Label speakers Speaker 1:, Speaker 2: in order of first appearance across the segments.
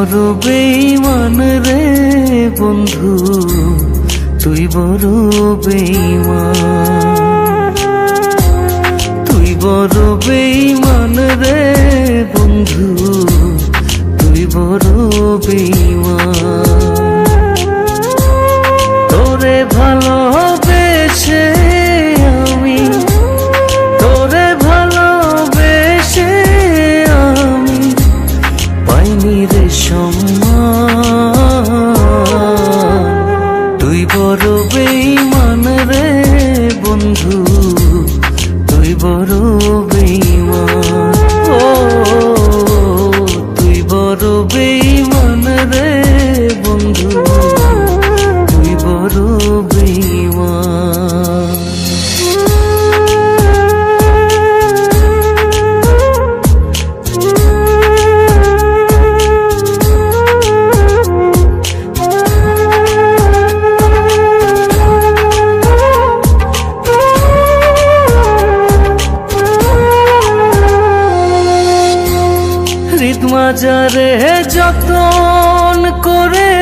Speaker 1: বড় বেঈমান রে বন্ধু, তুই বড় বেঈমান। তুই বড় বেঈমান রে বন্ধু, তুই বড় বেঈমান। তোরে ভালোবেসে আমি, তোরে ভালোবেসে আমি পাইনি রে সম্মান। তুই বড় বেঈমান রে বন্ধু, তুই বড় বেঈমান। ও তুই বড় বেঈমান রে বন্ধু, তুই বড় বেঈমান। মাজারে যতন করে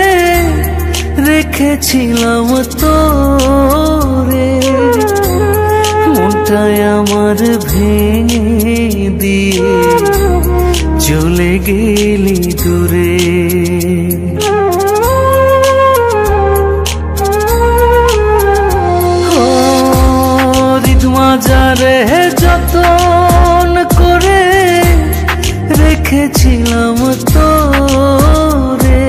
Speaker 1: রেখেছিলাম তোরে, মনটায় আমার ভেঙে দিয়ে চলে গেলি দূরে। মাজারে যতন করে রেখেছিলাম তোরে,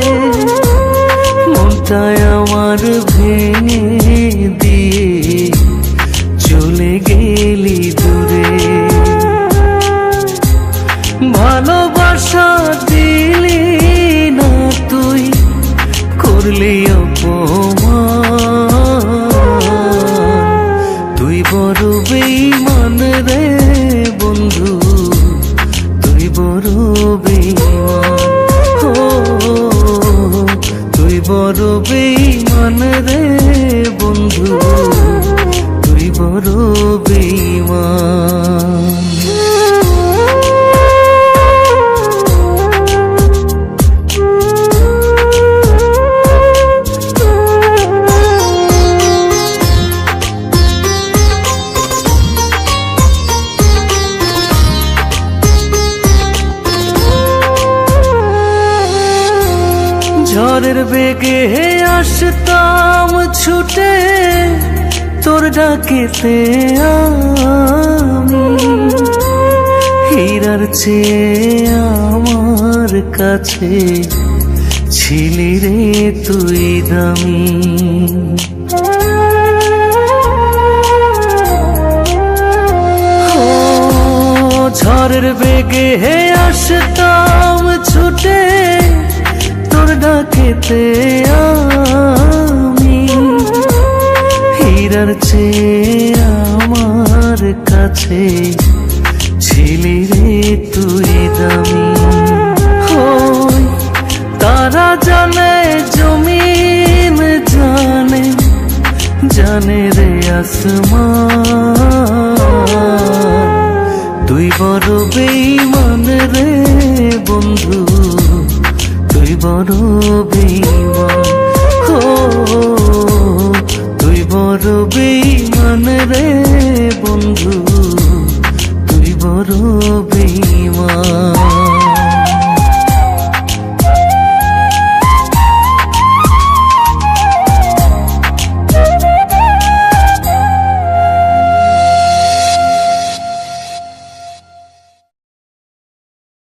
Speaker 1: মনটায় আমার ভেঙে দিয়ে চলে গেলি দূরে। ভালোবাসা দিলি না তুই, করলি অপমান। তুই বড় বেঈমান রে বন্ধু, তুই বড় বেঈমান। ও তুই বড় বেঈমান রে বন্ধু, তুই বড় বেঈমান। ঝড়ের বেগে আসতাম ছুটে তোর ডাকেতে আমি, হীরার চেয়ে আমার কাছে ছিলি রে তুই দামি। ঝড়ের বেগে আসতাম ছুটে তোর ডাকেতে আমি, হীরার চেয়ে আমার কাছে ছিলি রে তুই দামি। তারা জানে জমিন জানে, জানে রে আসমান। তুই বড় বেঈমান রে বন্ধু, তুই বড় বেঈমান। ও তুই বড় বেঈমান রে বন্ধু,